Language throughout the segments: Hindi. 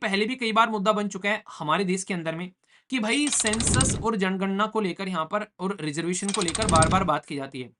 पहले भी कई बार मुद्दा बन चुका है हमारे देश के अंदर में कि भाई सेंसस और जनगणना को लेकर यहाँ पर और रिजर्वेशन को लेकर बार-बार बात की जाती है।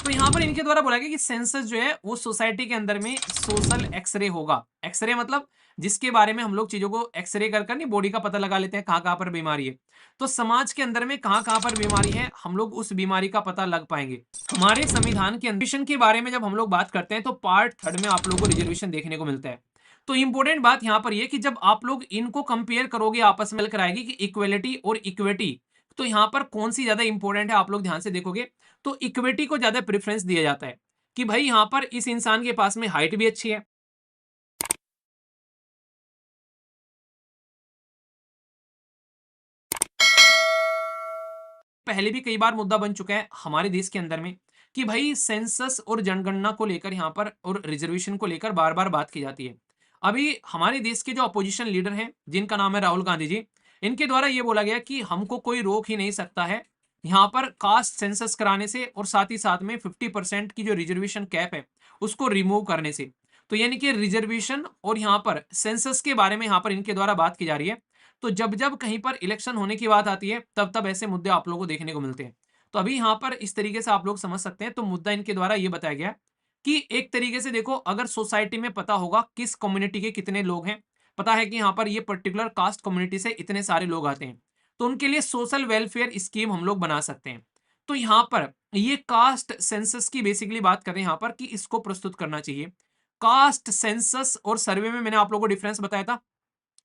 तो यहाँ पर इनके द्वारा बोला गया कि सेंसस जो है वो सोसाइटी के अंदर में सोशल एक्सरे होगा। एक्सरे मतलब जिसके बारे में हम लोग चीज़ों को एक्सरे कर कर नहीं बॉडी का पता लगा लेते हैं कहाँ-कहाँ पर बीमारी है। तो समाज के अंदर में कहाँ-कहाँ पर बीमारी है, हम लोग उस बीमारी का पता लग पाएँगे। हमारे संविधान के रिजर्वेशन के बारे में जब हम लोग बात करते हैं तो पार्ट 3 में आप लोगों को रिजर्वेशन देखने को मिलता है। तो इंपॉर्टेंट बात यहाँ पर ये कि जब आप लोग इनको कंपेयर करोगे आपस में मिलकर आएगी कि इक्वालिटी और इक्विटी, तो यहाँ पर कौन-सी ज़्यादा इंपॉर्टेंट है आप लोग ध्यान से देखोगे, तो इक्विटी को ज़्यादा प्रेफ़रेंस दिया जाता है, कि भाई यहाँ पर इस इंसान के पास में हाइट भी अच्छी है। पहले भी कई बार मुद्दा बन चुका है हमारे देश के अंदर में कि भाई सेंसस और जनगणना को लेकर यहाँ पर और रिजर्वेशन को लेकर बार-बार बात की जाती है। अभी हमारे देश के जो अपोजिशन लीडर हैं, जिनका नाम है राहुल गांधी जी, इनके द्वारा ये बोला गया कि हमको कोई रोक ही नहीं सकता है, यहाँ पर कास्ट सेंसस कराने से और साथ ही साथ में 50% की जो रिजर्वेशन कैप है, उसको रिमूव करने से। तो यानी कि रिजर्वेशन और यहाँ पर सेंसस के बारे में यहाँ पर इनके द्वारा बात की जा रही है। तो जब-जब कहीं पर इलेक्शन होने की बात आती है, तब-तब ऐसे मुद्दे आप लोगों को देखने को मिलते हैं। तो अभी यहाँ पर इस तरीके से आप लोग समझ सकते हैं, तो मुद्दा इनके द्वारा ये बताया गया कि एक तरीके से देखो अगर सोसाइटी में पता होगा किस कम्युनिटी के कितने लोग हैं, पता है कि यहाँ पर ये पर्टिकुलर कास्ट कम्युनिटी से इतने सारे लोग आते हैं, तो उनके लिए सोशल वेलफेयर स्कीम हम लोग बना सकते हैं। तो यहाँ पर ये कास्ट सेंसस की बेसिकली बात कर रहे हैं यहाँ पर कि इसको प्रस्तुत करना चाहिए। कास्ट सेंसस और सर्वे में मैंने आप लोगों को डिफरेंस बताया था।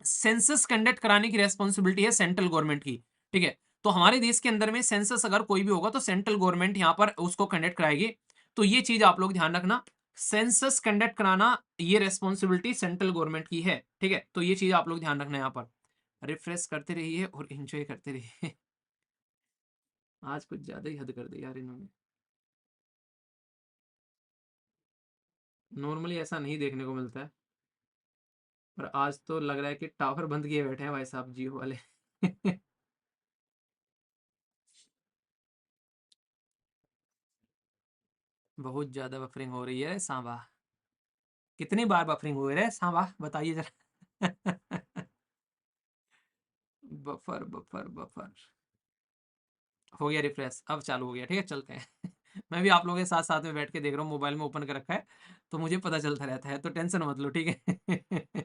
सेंसस कंडक्ट कराने की रिस्पांसिबिलिटी है सेंट्रल गवर्नमेंट की, ठीक है? तो हमारे देश के अंदर में सेंसस अगर कोई भी होगा तो सेंट्रल गवर्नमेंट यहाँ पर उसको कंडक्ट कराएगी। तो ये चीज़ आप लोग ध्यान रखना, सेंसस कंडक्ट कराना ये रिस्पांसिबिलिटी सेंट्रल गवर्नमेंट की है, ठीक है? तो ये चीज़ आप लोग ध्यान रखना यहाँ पर। रिफ्रेश करते रहिए और एन्जॉय करते रहिए। आज कुछ ज़्यादा ही हद कर दी यार इन्होंने। नॉर्मली ऐसा नहीं देखने को मिलता है, पर आज तो लग रहा है कि टावर बंद किए बैठे हैं भाई साहब जियो वाले। बहुत ज़्यादा बफरिंग हो रही है सांबा। कितनी बार बफरिंग हुई रे सांबा बताइए जरा। बफर बफर बफर हो गया रिफ्रेश, अब चालू हो गया, ठीक है चलते हैं। मैं भी आप लोगों के साथ साथ में बैठ के देख रहा हूँ, मोबाइल में ओपन कर रखा है, तो मुझे पता चलता रहता है, तो टेंशन मत लो, ठीक है।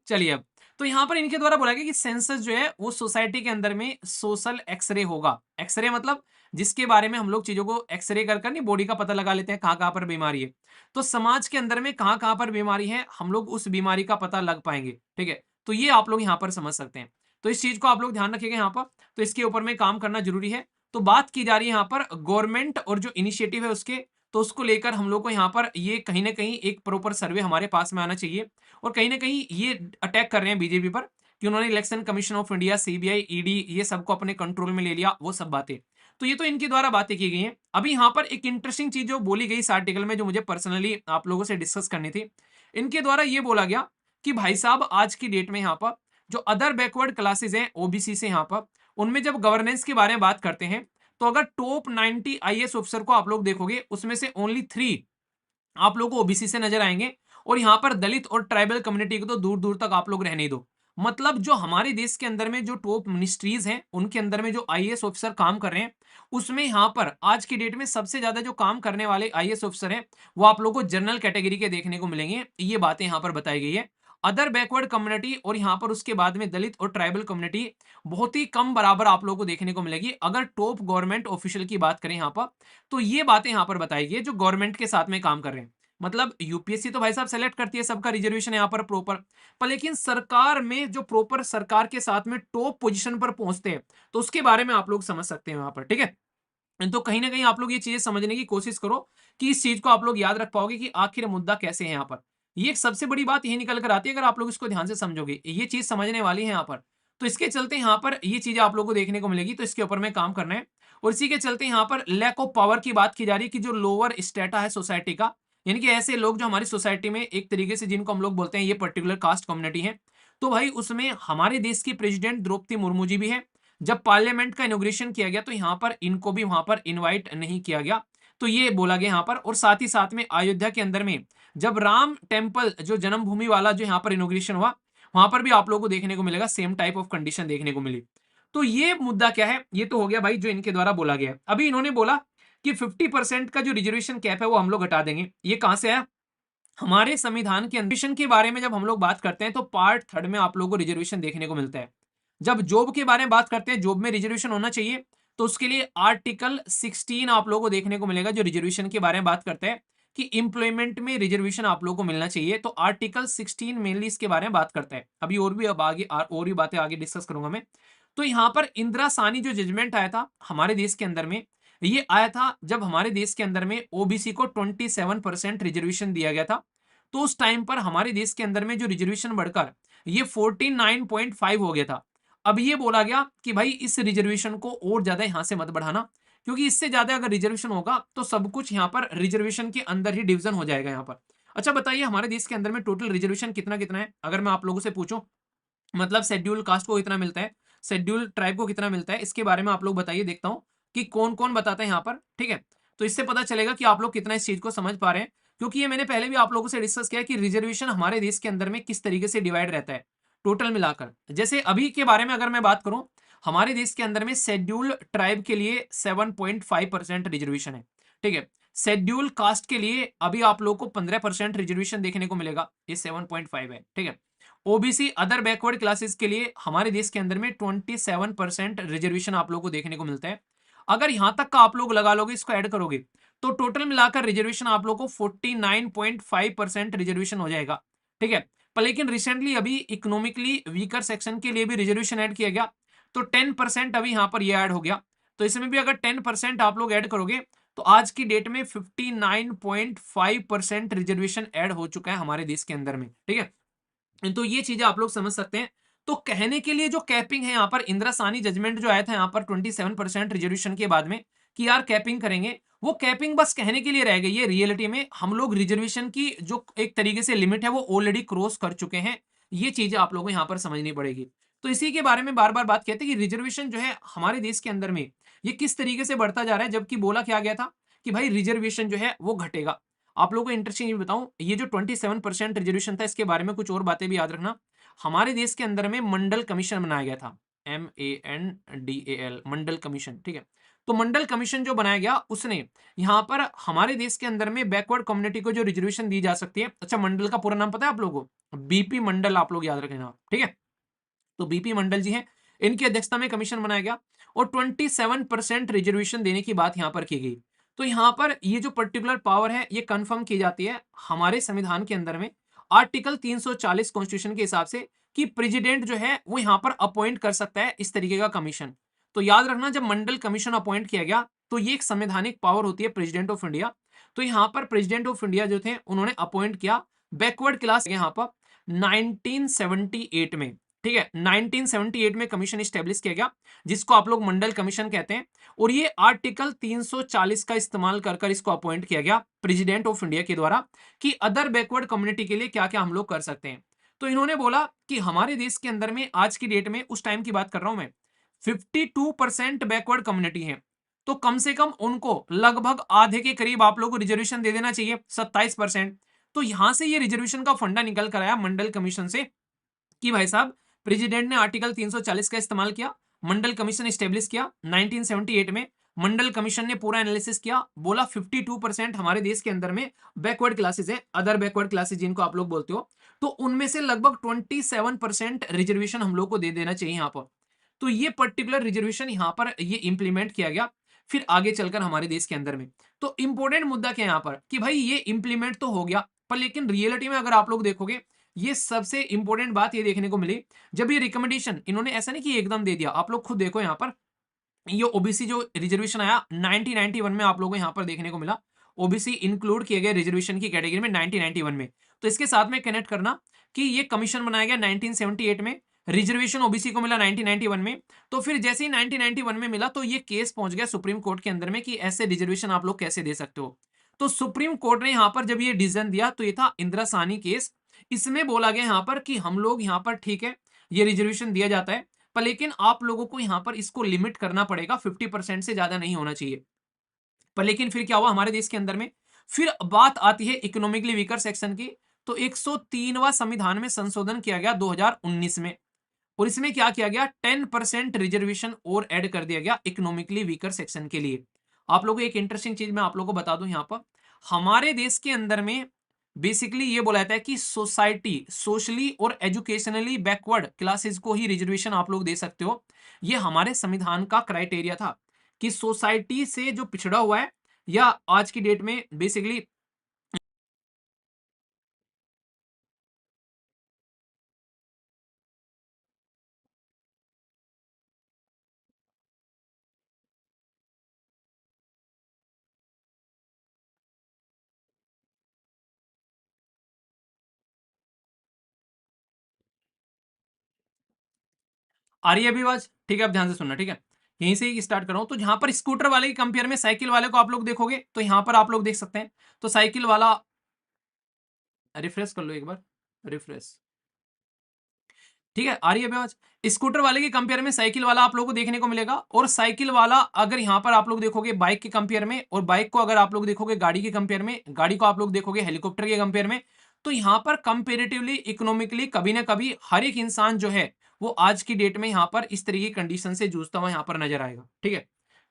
चलिए अब, तो यहाँ पर इनके द्वारा बोला गया कि सेंसस जो है वो सोसाइटी के अंदर में सोशल एक्सरे होगा। एक्सरे मतलब जिसके बारे में हम लोग चीजों को एक्सरे कर कर नहीं बॉडी का पता लगा लेते हैं कहाँ कहाँ पर बीमारी है। तो समाज के अंदर में कहाँ कहाँ पर बीमारी है, हम लोग उस बीमारी का पता लग पाएंगे, ठीक है। तो ये आप लोग यहाँ पर समझ सकते हैं। तो इस चीज को आप लोग ध्यान रखिएगा यहाँ पर, तो इसके ऊपर में काम करना जरूरी है। तो बात की जा रही है यहाँ पर गवर्नमेंट और जो इनिशिएटिव है उसके, तो उसको लेकर हम लोग को यहाँ पर ये कहीं न कहीं एक प्रॉपर सर्वे हमारे पास में आना चाहिए और कहीं न कहीं ये अटैक कर रहे हैं बीजेपी पर कि उन्होंने election commission of India, CBI, ED ये सबको अपने कंट्रोल में ले लिया, वो सब बातें। तो ये तो इनके द्वारा बातें की गई हैं। अभी यहाँ पर एक इंटरेस्टिंग चीज़ जो बोली गई इस आर्टिकल में, जो मुझे पर्सनली आप लोगों से डिस्कस करनी थी। इनके द्वारा ये बोला गया कि भाई साहब आज की डेट में यहाँ पर जो अदर बैकवर्ड क्लासेस हैं ओबीसी से यहाँ पर, उनमें जब गवर्नेंस के बारे में बात करते हैं, तो अगर टॉप 90 आईएएस ऑफिसर को आप लोग देखोगे, उसमें से ओनली 3 आप लोगों को ओबीसी से नजर आएंगे और यहाँ पर दलित और ट्राइबल कम्युनिटी को तो दूर दूर तक आप लोग रहने ही दो। मतलब जो हमारे देश के अंदर में जो टॉप मिनिस्ट्रीज हैं, उनके अंदर में जो आईएएस ऑफिसर काम कर रहे हैं, उसमें यहाँ पर आज की डेट में सबसे ज्यादा जो काम करने वाले आईएएस ऑफिसर हैं, वो आप लोगों को जनरल कैटेगरी के देखने को मिलेंगे। ये बातें यहाँ पर बताई गई है। अदर बैकवर्ड कम्युनिटी और यहाँ पर उसके बाद में दलित और ट्राइबल कम्युनिटी बहुत ही कम बराबर आप लोगों को देखने को मिलेगी। अगर टॉप गवर्नमेंट ऑफिशियल की बात करें यहाँ पर, तो ये बातें यहाँ पर बताई गई है जो गवर्नमेंट के साथ में काम कर रहे हैं। मतलब यूपीएससी तो भाई साहब सेलेक्ट करती है सबका रिजर्वेशन यहाँ पर प्रॉपर, पर लेकिन सरकार में जो प्रॉपर सरकार के साथ में टॉप पोजीशन पर पहुंचते हैं, तो उसके बारे में आप लोग समझ सकते हैं वहां पर, ठीक है। तो कहीं ना कहीं आप लोग ये चीजें समझने की कोशिश करो कि इस चीज को आप लोग याद रख पाओगे कि आखिर मुद्दा कैसे है यहाँ पर। ये एक सबसे बड़ी बात यही निकल कर आती है, अगर आप लोग इसको ध्यान से समझोगे, ये चीज समझने वाली है यहाँ पर। तो इसके चलते यहाँ पर ये चीजें आप लोगों को देखने को मिलेगी, तो इसके ऊपर में काम करना है। और इसी के चलते यहाँ पर लैक ऑफ पावर की बात की जा रही है कि जो लोअर स्टेटा है सोसाइटी का, यानी कि ऐसे लोग जो हमारी सोसाइटी में एक तरीके से जिनको हम लोग बोलते हैं ये पर्टिकुलर कास्ट कम्युनिटी है, तो भाई उसमें हमारे देश की प्रेसिडेंट द्रौपदी मुर्मू जी भी है। जब पार्लियामेंट का इनॉग्रेशन किया गया तो यहाँ पर इनको भी वहां पर इनवाइट नहीं किया गया, तो ये बोला गया यहाँ पर। और साथ ही साथ में अयोध्या के अंदर में जब राम टेम्पल जो जन्मभूमि वाला जो यहाँ पर इनॉग्रेशन हुआ, वहां पर भी आप लोगों को देखने को मिलेगा सेम टाइप ऑफ कंडीशन देखने को मिली। तो ये मुद्दा क्या है, ये तो हो गया भाई जो इनके द्वारा बोला गया है। अभी इन्होंने बोला कि 50% का जो रिजर्वेशन कैप है वो हम लोग हटा देंगे। ये कहां से आया, हमारे संविधान के रिजर्वेशन के बारे में जब हम लोग बात करते हैं तो पार्ट 3 में आप लोगों को रिजर्वेशन देखने को मिलता है। जब जॉब के बारे में बात करते हैं, जॉब में रिजर्वेशन होना चाहिए, तो उसके लिए आर्टिकल 16 आप लोगों को देखने को मिलेगा जो रिजर्वेशन के बारे में बात करता है कि एम्प्लॉयमेंट में रिजर्वेशन आप लोगों को मिलना चाहिए। तो आर्टिकल 16 मेनली इसके बारे में बात करता है। अभी और भी अब आगे और भी बातें आगे डिस्कस करूंगा मैं। तो यहाँ पर इंदिरा सानी जो जजमेंट आया था हमारे देश के अंदर में, ये आया था जब हमारे देश के अंदर में ओबीसी को 27% रिजर्वेशन दिया गया था। तो उस टाइम पर हमारे देश के अंदर में जो रिजर्वेशन बढ़कर ये 49.5 हो गया था। अब ये बोला गया कि भाई इस रिजर्वेशन को और ज्यादा यहां से मत बढ़ाना, क्योंकि इससे ज्यादा अगर रिजर्वेशन होगा तो सब कुछ यहाँ पर रिजर्वेशन के अंदर ही डिवीजन हो जाएगा यहाँ पर। अच्छा बताइए हमारे देश के अंदर में टोटल रिजर्वेशन कितना कितना है, अगर मैं आप लोगों से पूछूं, मतलब शेड्यूल कास्ट को कितना मिलता है, शेड्यूल ट्राइब को कितना मिलता है, इसके बारे में आप लोग बताइए, देखता हूं कि कौन कौन बताता है यहाँ पर। ठीक है, तो इससे पता चलेगा कि आप लोग कितना इस चीज को समझ पा रहे हैं, क्योंकि ये मैंने पहले भी आप लोगों से डिस्कस किया कि रिजर्वेशन हमारे देश के अंदर में किस तरीके से डिवाइड रहता है टोटल मिलाकर। जैसे अभी के बारे में अगर मैं बात करूं, हमारे देश के अंदर में शेड्यूल ट्राइब के लिए 7.5% रिजर्वेशन है। ठीक है, शेड्यूल कास्ट के लिए अभी आप लोग को 15% रिजर्वेशन देखने को मिलेगा, ये 7.5 है। ठीक है, ओबीसी अदर बैकवर्ड क्लासेस के लिए हमारे देश के अंदर में 27% रिजर्वेशन आप लोगों को देखने को मिलता है। अगर यहां तक का आप लोग लगा लोगे, इसको ऐड करोगे, तो टोटल मिलाकर रिजर्वेशन आप लोग को 49.5% रिजर्वेशन हो जाएगा। ठीक है, पर लेकिन रिसेंटली अभी इकोनॉमिकली वीकर सेक्शन के लिए भी रिजर्वेशन ऐड किया गया, तो 10% अभी यहां पर यह ऐड हो गया। तो इसमें भी अगर 10% आप लोग ऐड करोगे, तो आज की डेट में 59.5% रिजर्वेशन ऐड हो चुका है हमारे देश के अंदर में। ठीक है, तो ये चीजें आप लोग समझ सकते हैं। तो कहने के लिए जो कैपिंग है यहाँ पर, इंदिरा सानी जजमेंट जो आया था यहाँ पर 27% रिजर्वेशन के बाद में कि यार कैपिंग करेंगे, वो कैपिंग बस कहने के लिए रह गई है। रियलिटी में हम लोग रिजर्वेशन की जो एक तरीके से लिमिट है वो ऑलरेडी क्रॉस कर चुके हैं। ये चीजें आप लोगों को यहाँ पर समझनी पड़ेगी। तो इसी के बारे में बार बार बात कहते हैं कि रिजर्वेशन जो है हमारे देश के अंदर में ये किस तरीके से बढ़ता जा रहा है, जबकि बोला क्या गया था कि भाई रिजर्वेशन जो है वो घटेगा। आप लोगों को इंटरेस्टिंग बताऊं, ये जो 27% रिजर्वेशन था, इसके बारे में कुछ और बातें भी याद रखना। हमारे देश के अंदर में मंडल कमीशन बनाया गया था, MANDAL, मंडल कमीशन। ठीक है, तो मंडल कमीशन जो बनाया गया उसने यहाँ पर हमारे देश के अंदर में बैकवर्ड कम्युनिटी को जो रिजर्वेशन दी जा सकती है। अच्छा, मंडल का पूरा नाम पता है आप लोगों को? बीपी मंडल, आप लोग याद रखें। ठीक है, तो बीपी मंडल जी हैं, इनकी अध्यक्षता में कमीशन बनाया गया और 27% रिजर्वेशन देने की बात यहां पर की गई। तो यहां पर ये जो पर्टिकुलर पावर है ये कंफर्म की जाती है हमारे संविधान के अंदर में आर्टिकल 340 कॉन्स्टिट्यूशन के हिसाब से कि प्रेसिडेंट जो है वो यहां पर अपॉइंट कर सकता है इस तरीके का कमीशन। तो याद रखना, जब मंडल कमीशन अपॉइंट किया गया तो ये एक संवैधानिक पावर होती है प्रेसिडेंट ऑफ इंडिया। तो यहां पर प्रेसिडेंट ऑफ इंडिया जो थे उन्होंने अपॉइंट किया बैकवर्ड क्लास यहां पर 1978 में। ठीक है, 1978 में कमीशन स्टैब्लिश किया गया जिसको आप लोग मंडल कमीशन कहते हैं, और ये आर्टिकल 340 का इस्तेमाल कर कर इसको अपॉइंट किया गया प्रेसिडेंट ऑफ इंडिया के द्वारा कि अदर बैकवर्ड कम्युनिटी के लिए क्या क्या हम लोग कर सकते हैं। तो इन्होंने बोला कि हमारे देश के अंदर में आज की डेट में, उस टाइम की बात कर रहा हूं मैं, 52% बैकवर्ड कम्युनिटी है, तो कम से कम उनको लगभग आधे के करीब आप लोग को रिजर्वेशन दे देना चाहिए, 27%। तो यहां से ये रिजर्वेशन का फंडा निकल कर आया मंडल कमीशन से कि भाई साहब, प्रेसिडेंट ने आर्टिकल 340 का इस्तेमाल किया, मंडल कमीशन स्टेब्लिश किया 1978 में। मंडल कमीशन ने पूरा एनालिसिस किया, बोला 52% हमारे देश के अंदर में बैकवर्ड क्लासेस है, अदर बैकवर्ड क्लासेस जिनको आप लोग बोलते हो, तो उनमें से लगभग 27% रिजर्वेशन हम लोग को दे देना चाहिए यहाँ पर। तो ये पर्टिकुलर रिजर्वेशन यहाँ पर ये इंप्लीमेंट किया गया फिर आगे चलकर हमारे देश के अंदर में। तो इंपॉर्टेंट मुद्दा क्या है यहाँ पर कि भाई ये इंप्लीमेंट तो हो गया, पर लेकिन रियलिटी में अगर आप लोग देखोगे, ये सबसे इंपॉर्टेंट बात ये देखने को मिली जब ये रिकमेंडेशन इन्होंने ऐसा नहीं कि एकदम दे दिया। आप लोग खुद देखो यहाँ पर, ये ओबीसी जो रिजर्वेशन आया 1991 में आप लोगों को यहाँ पर देखने को मिला, ओबीसी इंक्लूड किए गए रिजर्वेशन की कैटेगरी में 1991 में। तो इसके साथ में कनेक्ट करना कि ये कमीशन बनाया गया 1978 में, रिजर्वेशन ओबीसी को मिला 1991 में। तो फिर जैसे ही 1991 में मिला तो ये केस पहुंच गया सुप्रीम कोर्ट के अंदर में कि ऐसे रिजर्वेशन आप लोग कैसे दे सकते हो। तो सुप्रीम कोर्ट ने यहाँ पर जब ये डिसीजन दिया तो ये था इंदिरा साहनी केस। इसमें बोला गया यहाँ पर कि हम लोग यहाँ पर ठीक है, ये रिजर्वेशन दिया जाता है, पर लेकिन आप लोगों को यहाँ पर इसको लिमिट करना पड़ेगा, 50% से ज्यादा नहीं होना चाहिए। पर लेकिन फिर क्या हुआ हमारे देश के अंदर में, फिर बात आती है इकोनॉमिकली वीकर सेक्शन की, तो 103वां संविधान में संशोधन किया गया 2019 में, और इसमें क्या किया गया, 10% रिजर्वेशन और ऐड कर दिया गया इकोनॉमिकली वीकर सेक्शन के लिए। आप लोगों को एक इंटरेस्टिंग चीज मैं आप लोगों को बता दूं, यहाँ पर हमारे देश के अंदर में बेसिकली ये बोला जाता है कि सोसाइटी सोशली और एजुकेशनली बैकवर्ड क्लासेस को ही रिजर्वेशन आप लोग दे सकते हो। ये हमारे संविधान का क्राइटेरिया था कि सोसाइटी से जो पिछड़ा हुआ है या आज की डेट में बेसिकली आ रही है अभी आवाज? ठीक है, आप ध्यान से सुनना, ठीक है। यहीं से ही स्टार्ट कर रहा हूं। तो जहां पर स्कूटर वाले के कंपेयर में साइकिल वाले को आप लोग देखोगे तो यहां पर आप लोग देख सकते हैं, तो साइकिल वाला, रिफ्रेश कर लो एक बार, रिफ्रेश, ठीक है। आ रही है आवाज? स्कूटर वाले के कंपेयर में साइकिल वाला आप लोगों को देखने को मिलेगा, और साइकिल वाला अगर यहां पर आप लोग देखोगे बाइक के कंपेयर में, और बाइक को अगर आप लोग देखोगे गाड़ी के कंपेयर में, गाड़ी को आप लोग देखोगे हेलीकॉप्टर के कंपेयर में, तो यहां पर कंपेरेटिवली इकोनॉमिकली कभी ना कभी हर एक इंसान जो है वो आज की डेट में यहां पर इस तरह की कंडीशन से जूझता हुआ यहां पर नजर आएगा, ठीक है।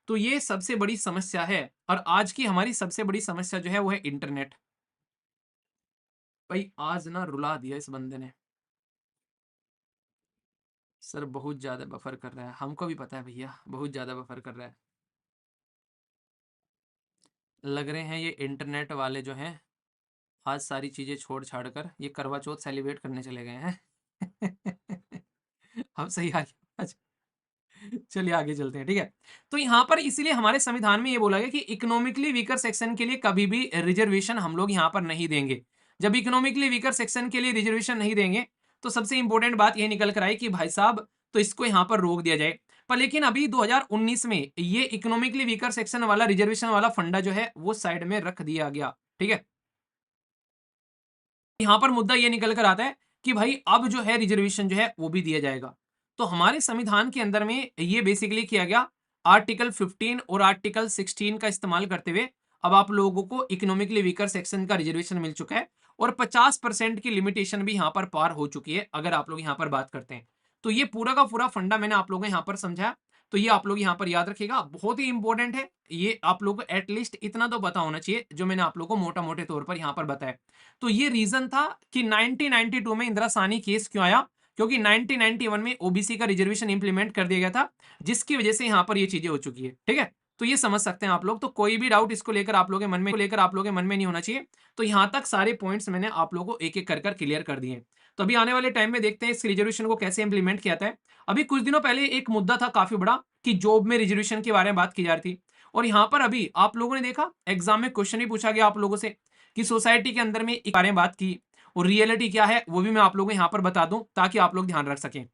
तो ये सबसे बड़ी समस्या है, और आज की हमारी सबसे बड़ी समस्या जो है वो है इंटरनेट। भाई आज ना रुला दिया इस बंदे ने, सर बहुत ज़्यादा बफर कर रहा है, हमको भी पता है भैया, बहुत ज़्यादा बफर कर रहा है। लग रहे हैं ये इंटरनेट वाले जो हैं आज सारी चीज़ें छोड़ छाड़ कर ये करवा चौथ सेलिब्रेट करने चले गए हैं। अब सही आ गया आज। चलिए आगे चलते हैं, ठीक है। तो यहाँ पर इसीलिए हमारे संविधान में ये बोला गया कि इकोनॉमिकली वीकर सेक्शन के लिए कभी भी रिजर्वेशन हम लोग यहाँ पर नहीं देंगे। जब इकोनॉमिकली वीकर सेक्शन के लिए रिजर्वेशन नहीं देंगे तो सबसे इंपॉर्टेंट बात ये निकल कर आई कि भाई साहब तो इसको यहाँ पर रोक दिया जाए। पर लेकिन अभी 2019 में ये इकोनॉमिकली वीकर सेक्शन वाला रिजर्वेशन वाला फंडा जो है वो साइड में रख दिया गया, ठीक है। यहाँ पर मुद्दा ये निकल कर आता है कि भाई अब जो है रिजर्वेशन जो है वो भी दिया जाएगा। तो हमारे संविधान के अंदर में ये बेसिकली किया गया, आर्टिकल 15 और आर्टिकल 16 का इस्तेमाल करते हुए अब आप लोगों को इकोनॉमिकली वीकर सेक्शन का रिजर्वेशन मिल चुका है, और 50% की लिमिटेशन भी यहाँ पर पार हो चुकी है अगर आप लोग यहाँ पर बात करते हैं। तो ये पूरा का पूरा फंडा मैंने आप लोगों को यहाँ पर समझाया, तो ये आप लोग यहाँ पर याद रखिएगा, बहुत ही इंपॉर्टेंट है। ये आप लोगों को एटलीस्ट इतना तो पता होना चाहिए जो मैंने आप लोगों को मोटा मोटे तौर पर यहाँ पर बताया। तो ये रीजन था कि 1992 में इंदिरा साहनी केस क्यों आया, क्योंकि 1991 में ओबीसी का रिजर्वेशन इंप्लीमेंट कर दिया गया था, जिसकी वजह से यहाँ पर ये चीजें हो चुकी है, ठीक है। तो ये समझ सकते हैं आप लोग, तो कोई भी डाउट इसको लेकर आप लोगों के मन में नहीं होना चाहिए। तो यहाँ तक सारे पॉइंट्स मैंने आप लोगों को एक एक कर क्लियर कर दिए। तो अभी आने वाले टाइम में देखते हैं इस रिजर्वेशन को कैसे इंप्लीमेंट किया जाता है। अभी कुछ दिनों पहले एक मुद्दा था काफी बड़ा कि जॉब में रिजर्वेशन के बारे में बात की जा रही थी, और यहाँ पर अभी आप लोगों ने देखा एग्जाम में क्वेश्चन भी पूछा गया आप लोगों से कि सोसाइटी के अंदर में एक बारे में बात की, और रियलिटी क्या है वो भी मैं आप लोगों को यहाँ पर बता दूं ताकि आप लोग ध्यान रख सकें।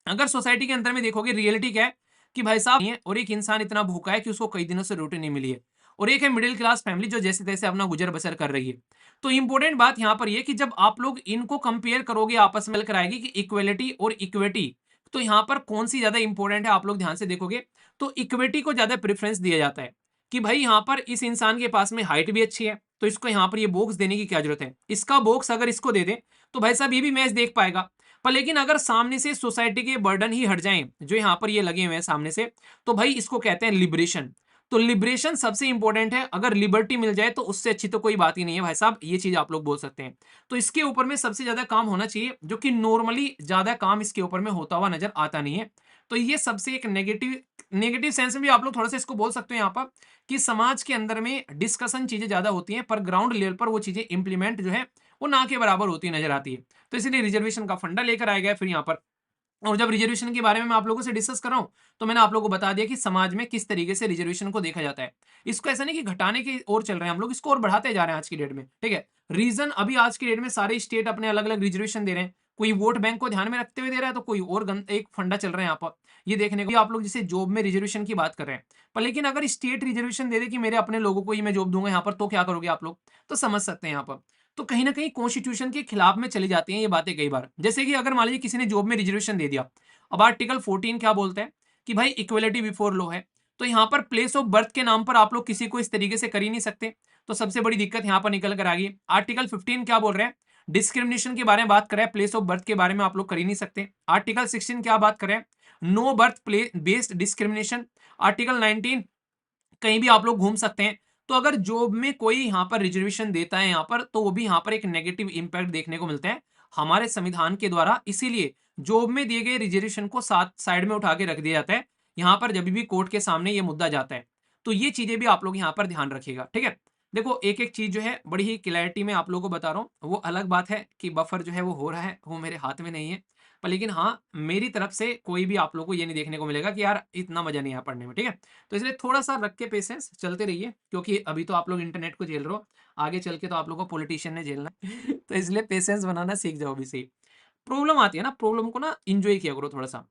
अगर सोसाइटी के अंदर में देखोगे रियलिटी क्या है कि भाई साहब ये और एक इंसान इतना भूखा है कि उसको कई दिनों से रोटी नहीं मिली है, और एक है मिडिल क्लास फैमिली जो जैसे तैसे अपना गुजर बसर कर रही है। तो इंपॉर्टेंट बात यहाँ पर ये कि जब आप लोग इनको कंपेयर करोगे आपस में कराएगी कि इक्वेलिटी और इक्विटी, तो यहाँ पर कौन सी ज्यादा इंपॉर्टेंट है आप लोग ध्यान से देखोगे तो इक्विटी को ज्यादा प्रेफरेंस दिया जाता है कि भाई यहाँ पर इस इंसान के पास में हाइट भी अच्छी है तो इसको यहाँ पर ये बॉक्स देने की क्या जरूरत है, इसका बॉक्स अगर इसको दे दे तो भाई साहब ये भी मैच देख पाएगा। पर लेकिन अगर सामने से सोसाइटी के बर्डन ही हट जाएं जो यहाँ पर ये लगे हुए हैं सामने से, तो भाई इसको कहते हैं लिबरेशन। तो लिबरेशन सबसे इंपॉर्टेंट है, अगर लिबर्टी मिल जाए तो उससे अच्छी तो कोई बात ही नहीं है भाई साहब, ये चीज आप लोग बोल सकते हैं। तो इसके ऊपर में सबसे ज्यादा काम होना चाहिए जो कि नॉर्मली ज्यादा काम इसके ऊपर में होता हुआ नजर आता नहीं है। तो ये सबसे एक नेगेटिव नेगेटिव सेंस में भी आप लोग थोड़ा सा इसको बोल सकते हैं यहाँ पर कि समाज के अंदर में डिस्कशन चीजें ज्यादा होती हैं पर ग्राउंड लेवल पर वो चीजें इंप्लीमेंट जो है वो ना के बराबर होती नजर आती है। तो इसलिए रिजर्वेशन का फंडा लेकर आया गया फिर यहाँ पर। और जब रिजर्वेशन के बारे में मैं आप लोगों से डिस्कस कर रहा हूं तो मैंने आप लोगों को बता दिया कि समाज में किस तरीके से रिजर्वेशन को देखा जाता है। इसको ऐसा नहीं कि घटाने की ओर चल रहे हैं हम लोग, इसको और बढ़ाते जा रहे हैं आज की डेट में, ठीक है। रीजन अभी आज की डेट में सारे स्टेट अपने अलग अलग रिजर्वेशन दे रहे हैं, कोई वोट बैंक को ध्यान में रखते हुए दे रहा है तो कोई और एक फंडा चल रहा है यहाँ पर। ये देखने को आप लोग जैसे जॉब में रिजर्वेशन की बात कर रहे हैं, पर लेकिन अगर स्टेट रिजर्वेशन दे दे कि मेरे अपने लोगों को ही मैं जॉब दूंगा यहाँ पर, तो क्या करोगे आप लोग, तो समझ सकते हैं यहाँ पर। तो कहीं ना कहीं कॉन्स्टिट्यूशन के खिलाफ में चली जाती हैं ये बातें कई बार। जैसे कि अगर मान लीजिए किसी ने जॉब में रिजर्वेशन दे दिया, अब आर्टिकल 14 क्या बोलते हैं कि भाई इक्वलिटी बिफोर लॉ है, तो यहाँ पर प्लेस ऑफ बर्थ के नाम पर आप लोग किसी को इस तरीके से कर ही नहीं सकते। तो सबसे बड़ी दिक्कत यहाँ पर निकल कर आ गई। आर्टिकल 15 क्या बोल रहे हैं, डिस्क्रिमिनेशन के बारे में बात करें, प्लेस ऑफ बर्थ के बारे में आप लोग कर ही नहीं सकते। आर्टिकल 16 क्या बात करें, no birth place based discrimination. Article 19 कहीं भी आप लोग घूम सकते हैं। तो अगर जॉब में कोई यहाँ पर रिजर्वेशन देता है यहाँ पर, तो वो भी यहाँ पर एक नेगेटिव इम्पैक्ट देखने को मिलता है हमारे संविधान के द्वारा। इसीलिए जॉब में दिए गए रिजर्वेशन को साथ साइड में उठा के रख दिया जाता है यहाँ पर जब भी कोर्ट के सामने ये मुद्दा जाता है। तो ये चीजें भी आप लोग यहाँ पर ध्यान रखिएगा, ठीक है। देखो एक एक चीज जो है बड़ी ही क्लैरिटी में आप लोगों को बता रहा हूँ। वो अलग बात है कि बफर जो है वो हो रहा है, वो मेरे हाथ में नहीं है। पर लेकिन हाँ, मेरी तरफ से कोई भी आप लोगों को ये नहीं देखने को मिलेगा कि यार इतना मजा नहीं आया पढ़ने में, ठीक है। तो इसलिए थोड़ा-सा रख के पेशेंस चलते रहिए, क्योंकि अभी तो आप लोग इंटरनेट को झेल रहे हो, आगे चल के तो आप लोगों को पॉलिटिशियन ने झेलना है। तो इसलिए पेशेंस बनाना सीख जाओ अभी से ही। प्रॉब्लम आती है ना, प्रॉब्लम को ना एन्जॉय किया करो थोड़ा-सा।